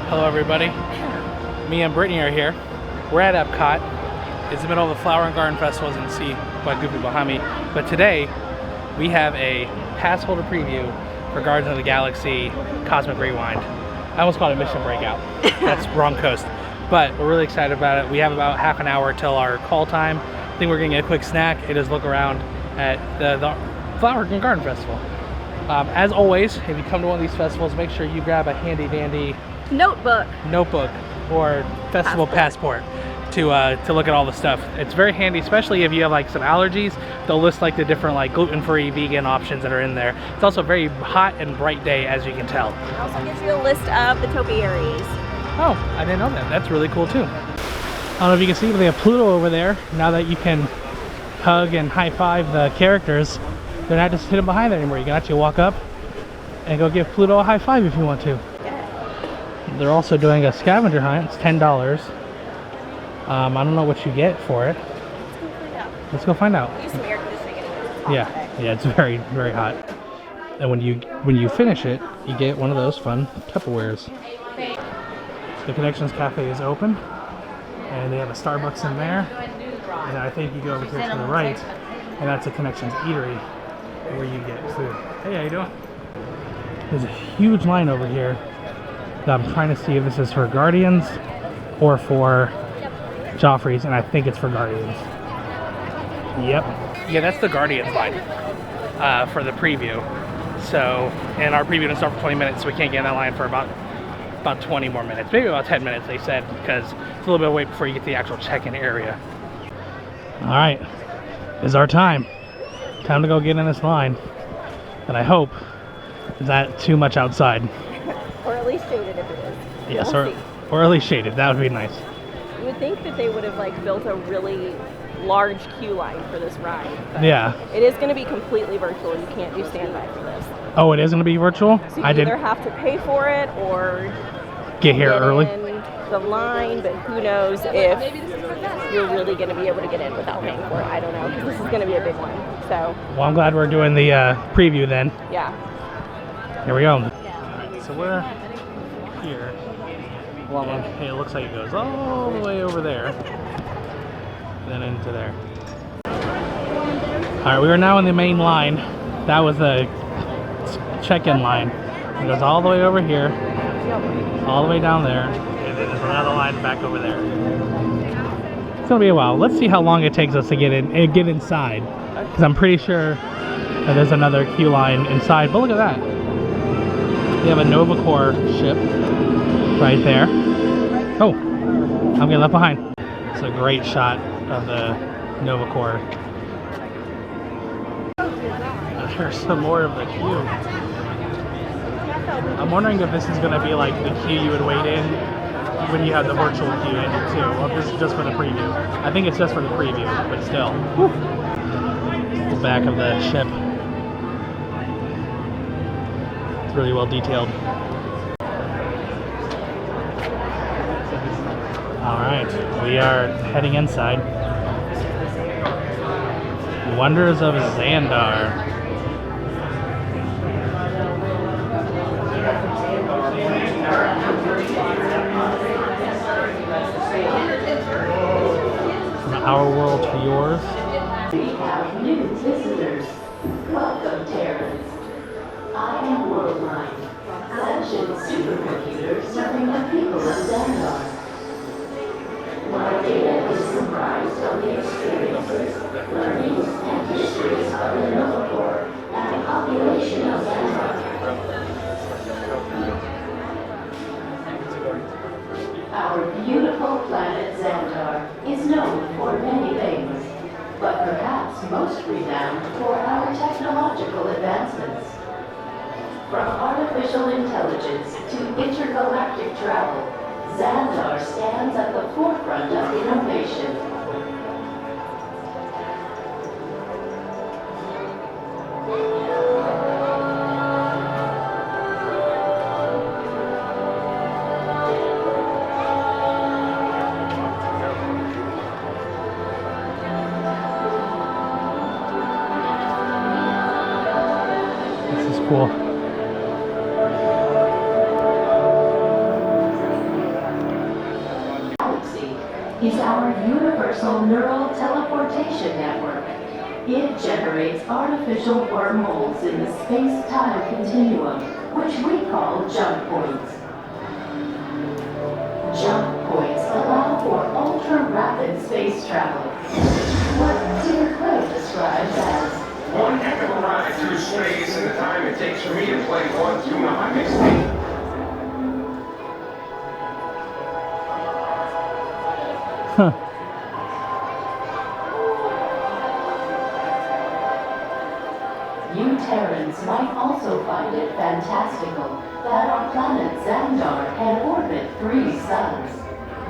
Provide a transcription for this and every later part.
Hello everybody, me and Brittany are here. We're at Epcot. It's the middle of the Flower and Garden Festival, as you can see quite goofy behind me. But today, we have a Passholder Preview for Guardians of the Galaxy Cosmic Rewind. I almost called it Mission Breakout. That's wrong coast. But we're really excited about it. We have about half an hour till our call time. I think we're getting a quick snack and just look around at the Flower and Garden Festival. As always, if you come to one of these festivals, make sure you grab a handy dandy notebook or festival passport to look at all the stuff. It's very handy, especially if you have like some allergies. They'll list like the different like gluten-free, vegan options that are in there. It's also a very hot and bright day, as you can tell. It also gives you a list of the topiaries. Oh, I didn't know that. That's really cool too. I don't know if you can see, but they have Pluto over there. Now that you can hug and high-five the characters, they're not just hidden behind there anymore. You can actually walk up and go give Pluto a high five if you want to. They're also doing a scavenger hunt. It's $10. I don't know what you get for it. Let's go find out. Use some air conditioning anyway. Yeah, it's very, very hot. And when you finish it, you get one of those fun Tupperwares. The Connections Cafe is open, and they have a Starbucks in there. And I think you go over here to the right, and that's a Connections Eatery, where you get food. Hey, how you doing? There's a huge line over here that I'm trying to see if this is for Guardians or for Joffrey's, and I think it's for Guardians. Yep. Yeah, that's the Guardians line for the preview. So, and our preview didn't start for 20 minutes, so we can't get in that line for about 20 more minutes. Maybe about 10 minutes, they said, because it's a little bit of wait before you get to the actual check-in area. All right, it's our time. Time to go get in this line. And I hope it's not too much outside. Or at least shaded if it is. Yes, or at least shaded. That would be nice. You would think that they would have like built a really large queue line for this ride. Yeah. It is going to be completely virtual. You can't do standby for this. Oh, it is going to be virtual? So you either have to pay for it or get here early. In the line, but who knows if you're really going to be able to get in without paying for it. I don't know, because this is going to be a big one. So. Well, I'm glad we're doing the preview then. Yeah. Here we go. So we're here. Well, hey, it looks like it goes all the way over there, then into there. All right, we are now in the main line. That was the check-in line. It goes all the way over here, all the way down there, and then there's another line back over there. It's gonna be a while. Let's see how long it takes us to get in and get inside, because I'm pretty sure that there's another queue line inside. But look at that. We have a Nova Corps ship right there. Oh, I'm getting left behind. It's a great shot of the Nova Corps. There's some more of the queue. I'm wondering if this is going to be like the queue you would wait in when you have the virtual queue in too, or if this is just for the preview. I think it's just for the preview, but still. Whew. The back of the ship. It's really well detailed. Alright, we are heading inside. Wonders of Zandar. From our world to yours. We have new visitors. Welcome, Terrans. I am Worldline, sentient supercomputer serving the people of Zandar. My data is comprised of the experiences, learnings, and histories of the Nova Corps and the population of Zandar. Our beautiful planet Zandar is known for many things, but perhaps most renowned for our technological advancements. From artificial intelligence to intergalactic travel, Zandar stands at the forefront of innovation. This is cool. is our universal neural teleportation network. It generates artificial wormholes in the space-time continuum, which we call jump points. Jump points allow for ultra-rapid space travel. What Dear Clay describes as one heck of a ride through space and the time it takes for me to play one tune on my mixtape. Huh. You Terrans might also find it fantastical that our planet Zandar can orbit 3 suns.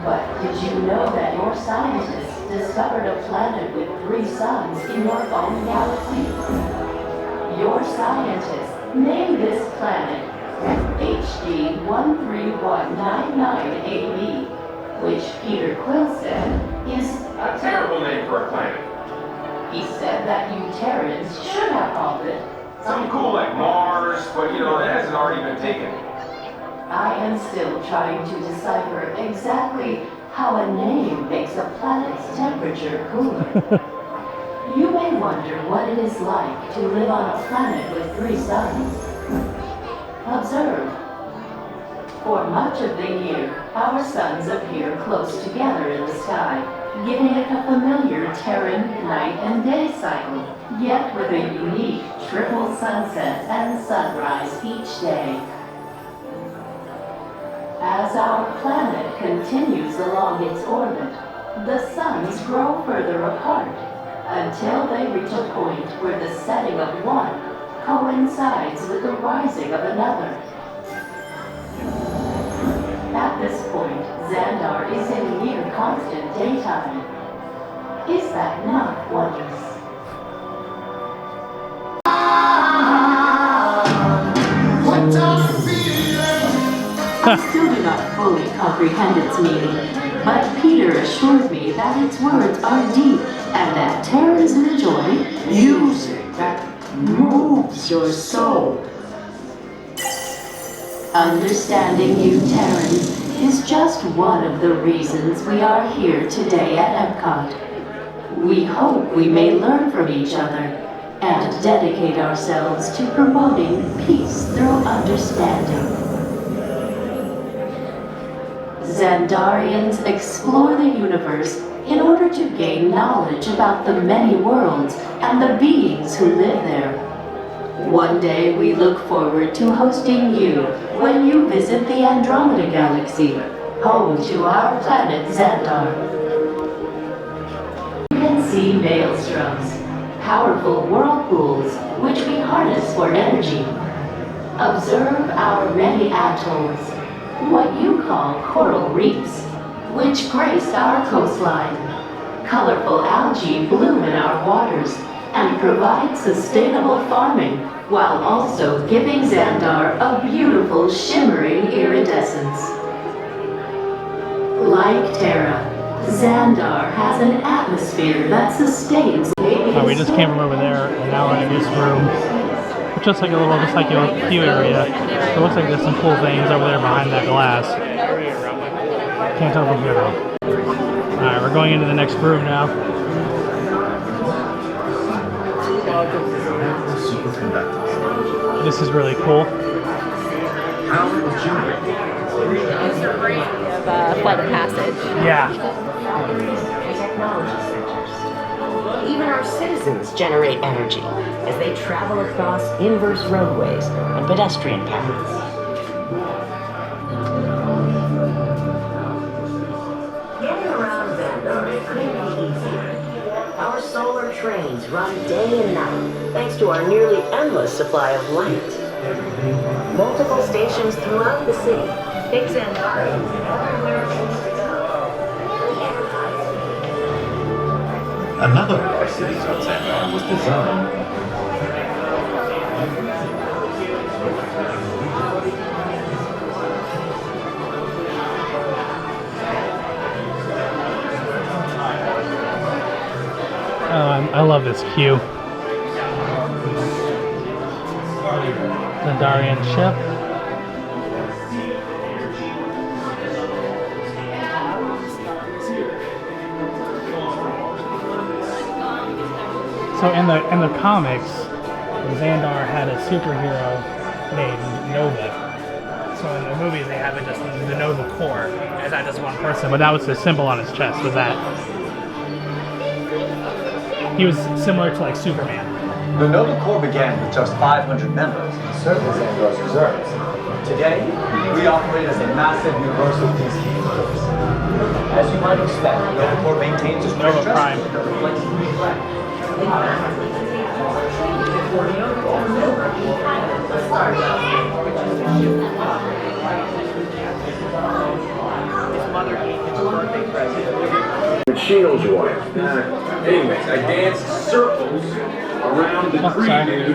But did you know that your scientists discovered a planet with 3 suns in your own galaxy? Your scientists named this planet HD 13199AB, which Peter Quill said is A terrible name for a planet. He said that you Terrans should have called it. Something cool like Mars, but you know, that hasn't already been taken. I am still trying to decipher exactly how a name makes a planet's temperature cooler. You may wonder what it is like to live on a planet with 3 suns. Observe. For much of the year, our suns appear close together in the sky, giving it a familiar Terran night and day cycle, yet with a unique triple sunset and sunrise each day. As our planet continues along its orbit, the suns grow further apart until they reach a point where the setting of one coincides with the rising of another. At this point, Xandar is in near constant daytime. Is that not wondrous? I still do not fully comprehend its meaning, but Peter assured me that its words are deep and that Terrans enjoy music that moves your soul. Understanding you Terrans is just one of the reasons we are here today at Epcot. We hope we may learn from each other and dedicate ourselves to promoting peace through understanding. Zandarians explore the universe in order to gain knowledge about the many worlds and the beings who live there. One day we look forward to hosting you when you visit the Andromeda Galaxy, home to our planet Zandar. You can see maelstroms, powerful whirlpools which we harness for energy. Observe our many atolls, what you call coral reefs, which grace our coastline. Colorful algae bloom in our waters and provide sustainable farming while also giving Zandar a beautiful shimmering iridescence. Like Terra, Zandar has an atmosphere that sustains. Oh, we just came from over there, and now we're in this room. It's just like a little, just like a queue area. It looks like there's some cool things over there behind that glass. Can't tell from here though. Alright, we're going into the next room now. This is really cool. It's a ring of flight of passage. Yeah. Even our citizens generate energy as they travel across inverse roadways and pedestrian paths. Getting around Zandar couldn't be easier. Our solar trains run day and night thanks to our nearly endless supply of light. Multiple stations throughout the city take Zandarians everywhere they need to go. Another of our cities on Zandar was designed. I love this queue. Zandarian ship. So in the comics, Zandar had a superhero named Nova. So in the movies, they have it just the Nova Corps as that just one person, but that was the symbol on his chest. Was that he was similar to like Superman? The Nova Corps began with just 500 members and served as Zandar's reserves. Today, we operate as a massive universal peacekeeping force. As you might expect, the Nova Corps maintains a strict Nova Prime. What shields you want? Anyways, I danced circles around the preview.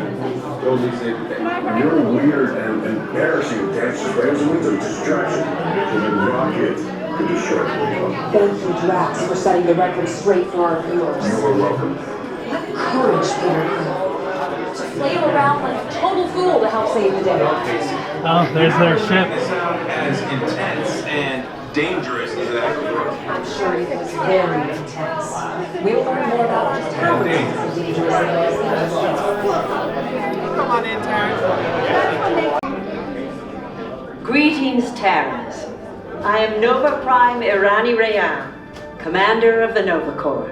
Your weird and embarrassing dance randomly to distraction. And then Rocket could distract me. Thank you, Drax, for setting the record straight for our viewers. You are welcome. Courage, Peter. To flail around like a total fool to help save the day. Oh, there's their ship. Sound as intense and dangerous as it actually was. I'm sure it was very intense. We will learn more about just how dangerous it is. Come on in, Terrence. Greetings, Terrans. I am Nova Prime Irani Rayan, commander of the Nova Corps.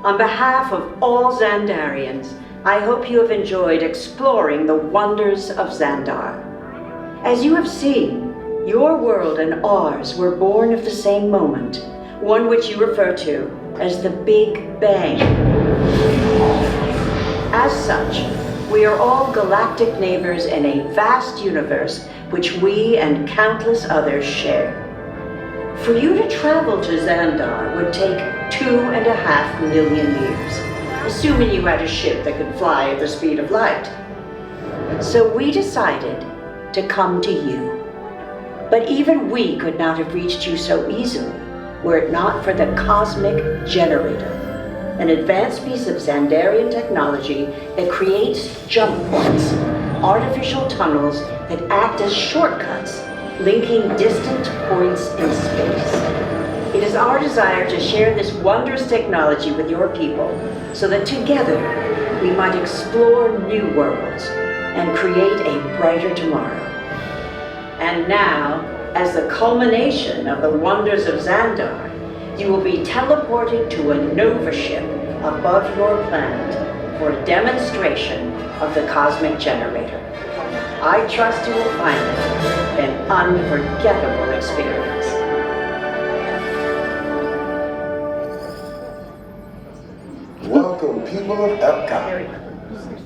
On behalf of all Zandarians, I hope you have enjoyed exploring the wonders of Zandar. As you have seen, your world and ours were born of the same moment, one which you refer to as the Big Bang. As such, we are all galactic neighbors in a vast universe which we and countless others share. For you to travel to Zandar would take 2.5 million years, assuming you had a ship that could fly at the speed of light. So we decided to come to you. But even we could not have reached you so easily were it not for the Cosmic Generator, an advanced piece of Zandarian technology that creates jump points, artificial tunnels that act as shortcuts, linking distant points in space. It is our desire to share this wondrous technology with your people so that together we might explore new worlds and create a brighter tomorrow. And now, as the culmination of the wonders of Zandar, you will be teleported to a Nova ship above your planet for a demonstration of the Cosmic Generator. I trust you will find it an unforgettable experience. Welcome, people of Epcot.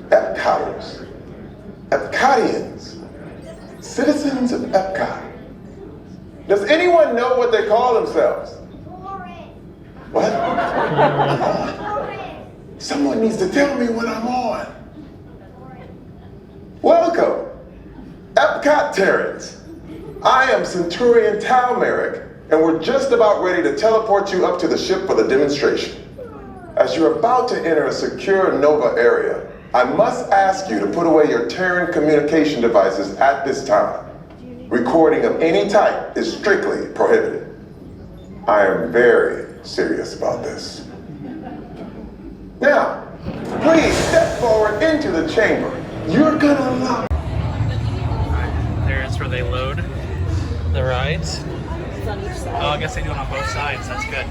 Epcoters. Epcotians. Citizens of Epcot. Does anyone know what they call themselves? What? Someone needs to tell me when I'm on. Welcome, Epcot Terrans. I am Centurion Tal Merrick, and we're just about ready to teleport you up to the ship for the demonstration. As you're about to enter a secure Nova area, I must ask you to put away your Terran communication devices at this time. Recording of any type is strictly prohibited. I am very serious about this. Now, please step forward into the chamber. You're gonna love. There's where they load the rides. Oh, I guess they do it on both sides. That's good.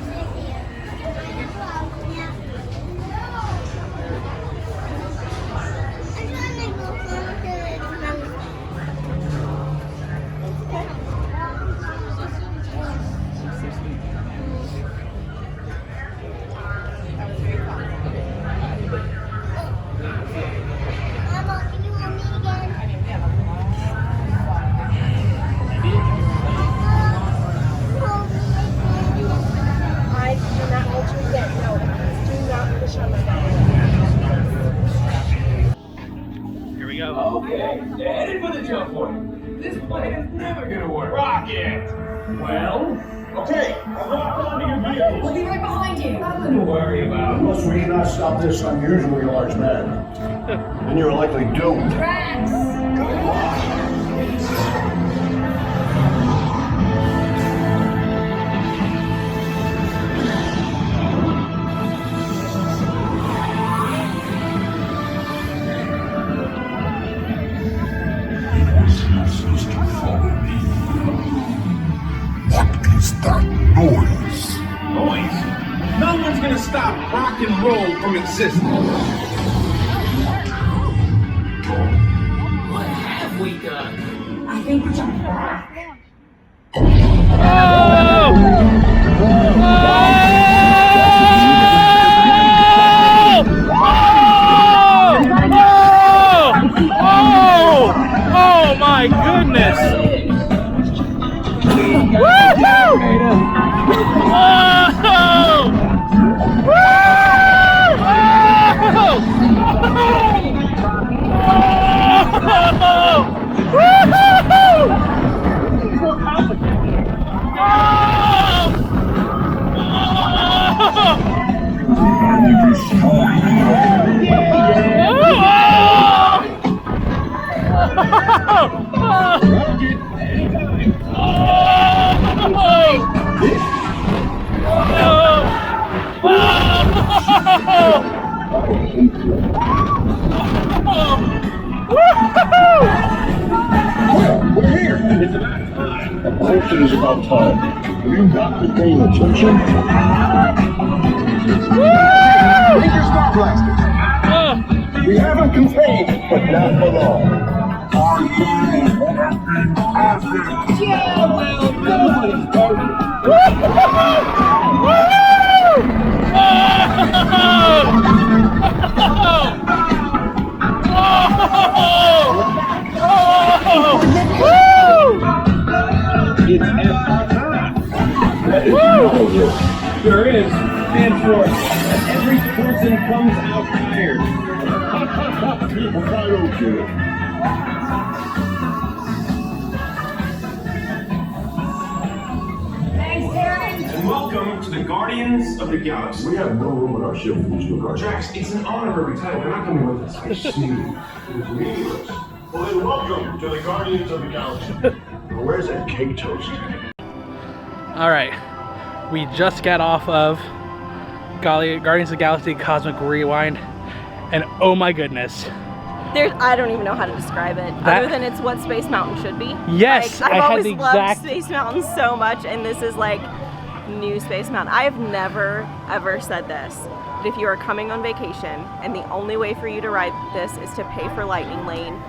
Here we go. Okay, headed for the jump point. This plane is never gonna work. Rocket! Well, okay, lock onto your vehicles. We'll be right behind you. Nothing to worry about. Unless we cannot stop this unusually large man, then you're likely doomed. Drax! rock and roll from existence. What have we done? I think we're jumping back. Oh my goodness! We're here. It's about time. Of course it is about time. Have you got to pay attention? Take your star blasters. We haven't contained, but not for long. Our plan has been awesome. Yeah, well, nobody's perfect. It's Epcot time. That is no. There is, and for every person comes out tired. I don't care. And welcome to the Guardians of the Galaxy. We have no room on our ship for these new guards. Drax, it's an honorary title. They're not coming with us. I see. It's meaningless. Well, then welcome to the Guardians of the Galaxy. Where's that cake toast? All right, we just got off of Guardians of the Galaxy Cosmic Rewind, and oh my goodness. I don't even know how to describe it, other than it's what Space Mountain should be. Yes, like, I've I always had the loved exact... Space Mountain so much, and this is like new Space Mountain. I have never, ever said this, but if you are coming on vacation, and the only way for you to ride this is to pay for Lightning Lane,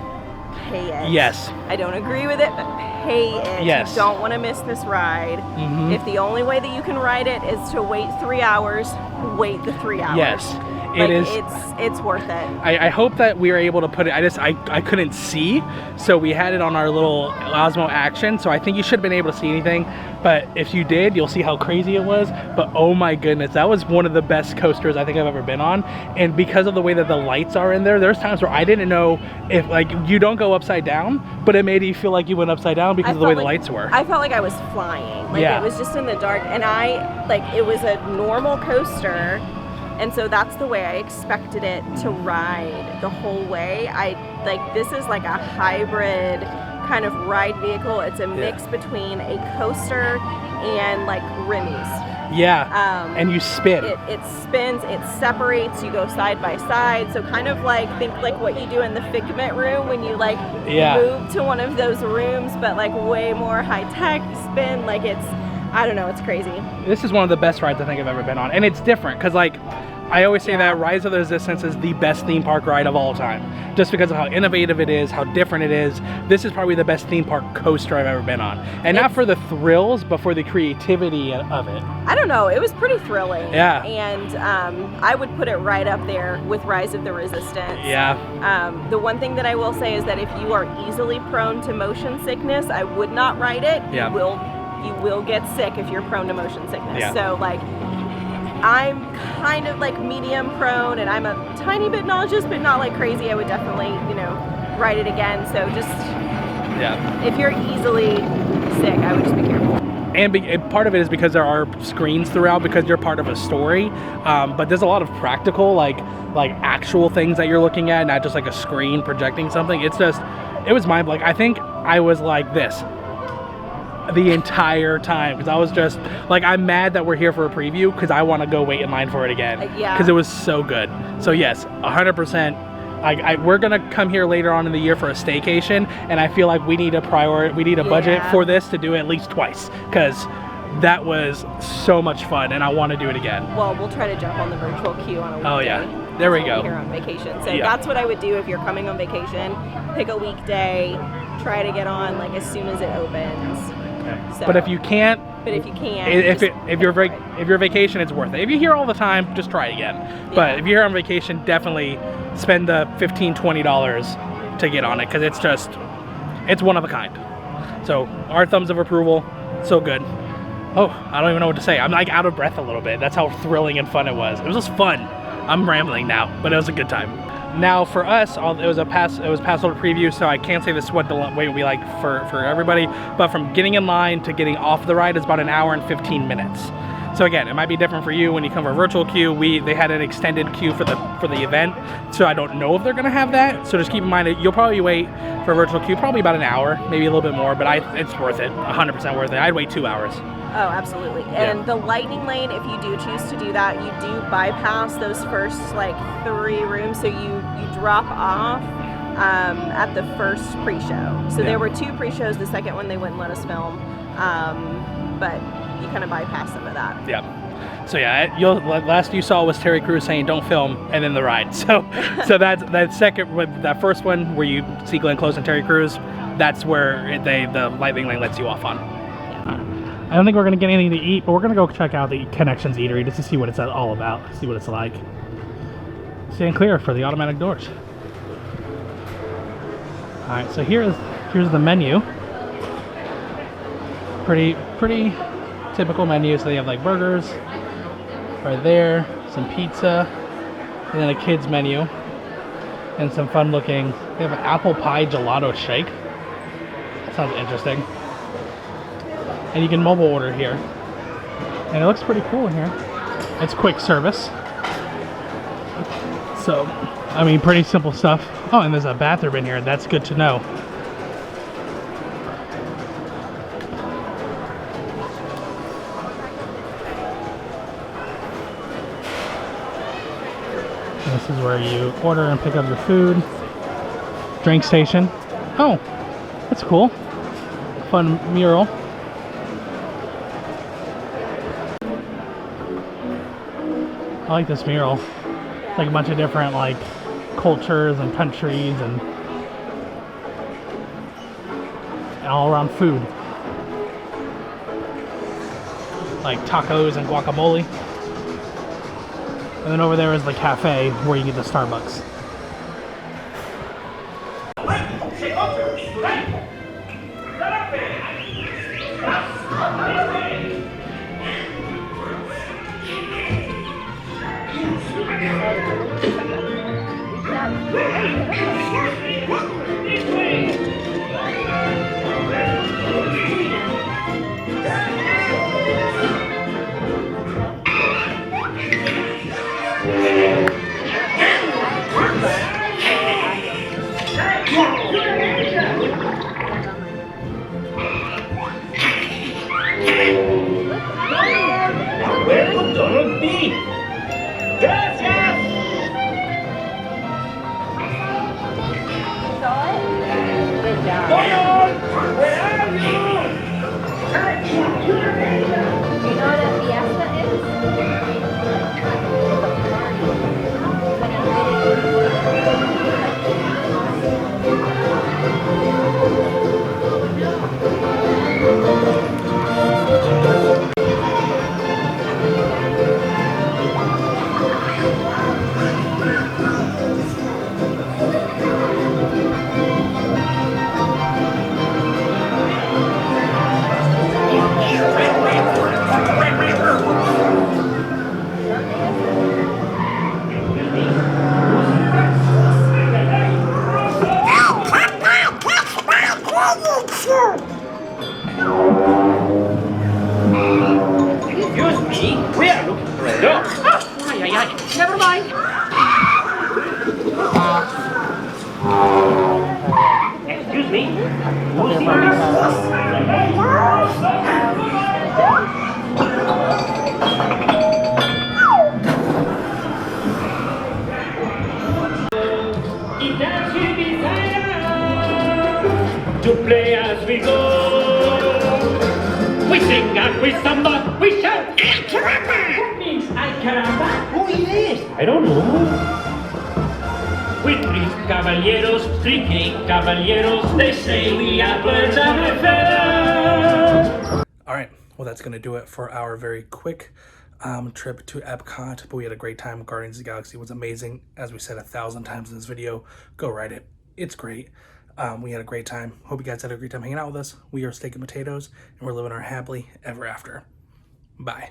pay it. Yes. I don't agree with it, but pay it. Yes. You don't want to miss this ride. Mm-hmm. If the only way that you can ride it is to wait 3 hours, wait the 3 hours. Yes. Like, it is. It's worth it. I hope that we were able to put it. I couldn't see, so we had it on our little Osmo Action. So I think you should have been able to see anything. But if you did, you'll see how crazy it was. But oh my goodness, that was one of the best coasters I think I've ever been on. And because of the way that the lights are in there, there's times where I didn't know if, like, you don't go upside down, but it made you feel like you went upside down because of the way the lights were. I felt like I was flying. Like, yeah. It was just in the dark, and it was a normal coaster. And so that's the way I expected it to ride the whole way. This is like a hybrid kind of ride vehicle. It's a mix between a coaster and like Remy's. Yeah, and you spin. It spins, it separates, you go side by side. So kind of like, think like what you do in the Figment room when you like move to one of those rooms, but like way more high tech, spin, like I don't know, it's crazy. This is one of the best rides I think I've ever been on. And it's different, because like, I always say that Rise of the Resistance is the best theme park ride of all time. Just because of how innovative it is, how different it is. This is probably the best theme park coaster I've ever been on. And not for the thrills, but for the creativity of it. I don't know, it was pretty thrilling. Yeah. And I would put it right up there with Rise of the Resistance. Yeah. The one thing that I will say is that if you are easily prone to motion sickness, I would not ride it. Yeah. You will get sick if you're prone to motion sickness. Yeah. So like, I'm kind of like medium prone, and I'm a tiny bit nauseous, but not like crazy. I would definitely, ride it again. So just, if you're easily sick, I would just be careful. And part of it is because there are screens throughout, because you're part of a story. But there's a lot of practical, like actual things that you're looking at, not just like a screen projecting something. It was mind-blowing. I think I was like this the entire time, because I was just like, I'm mad that we're here for a preview, because I want to go wait in line for it again. Because it was so good. So yes, 100%. We're gonna come here later on in the year for a staycation, and I feel like we need a budget for this to do it at least twice, because That was so much fun, and I want to do it again. Well, we'll try to jump on the virtual queue on a weekday. Oh yeah, there we go. Here on vacation. So Yeah. that's what I would do if you're coming on vacation. Pick a weekday, try to get on like as soon as it opens. Okay. So, But if you can't, if you're vacation, it's worth it. If you're here all the time, just try it again. But if you're here on vacation, definitely spend the $15-20 to get on it, because it's one of a kind. So our thumbs of approval, so good. Oh, I don't even know what to say. I'm like out of breath a little bit. That's how thrilling and fun it was. It was just fun. I'm rambling now, but it was a good time. Now for us, it was Passholder Preview, so I can't say this is what the wait will be like for everybody, but from getting in line to getting off the ride is about an hour and 15 minutes. So again, it might be different for you when you come for a virtual queue. They had an extended queue for the event, so I don't know if they're gonna have that. So just keep in mind that you'll probably wait for a virtual queue probably about an hour, maybe a little bit more, but it's worth it, 100% worth it. I'd wait 2 hours. Oh, absolutely. And the lightning lane, if you do choose to do that, you do bypass those first like 3 rooms. So you drop off at the first pre-show. So there were 2 pre-shows. The second one they wouldn't let us film, but you kind of bypass some of that. Yeah. So yeah, last you saw was Terry Crews saying don't film, and then the ride. So that's that first one where you see Glenn Close and Terry Crews. That's where the lightning lane lets you off on. I don't think we're gonna get anything to eat, but we're gonna go check out the Connections Eatery just to see what it's all about, see what it's like. Stand clear for the automatic doors. All right, so here's the menu. Pretty typical menu. So they have like burgers right there, some pizza, and then a kids menu, and some fun looking. They have an apple pie gelato shake. That sounds interesting. And you can mobile order here. And it looks pretty cool in here. It's quick service. So, I mean, pretty simple stuff. Oh, and there's a bathroom in here. That's good to know. And this is where you order and pick up your food. Drink station. Oh, that's cool. Fun mural. I like this mural. Like a bunch of different like cultures and countries and all around food. Like tacos and guacamole. And then over there is the cafe where you get the Starbucks. Never mind. Excuse me. To play as we go. We sing and we samba, we shout, El Caramba! That means Ay Caramba? Who it is? I don't know. With three caballeros, they say we are birds of a feather. Alright, well that's going to do it for our very quick trip to Epcot, but we had a great time. Guardians of the Galaxy was amazing. As we said 1,000 times in this video, go ride it. It's great. We had a great time. Hope you guys had a great time hanging out with us. We are Steak and Potatoes, and we're living our happily ever after. Bye.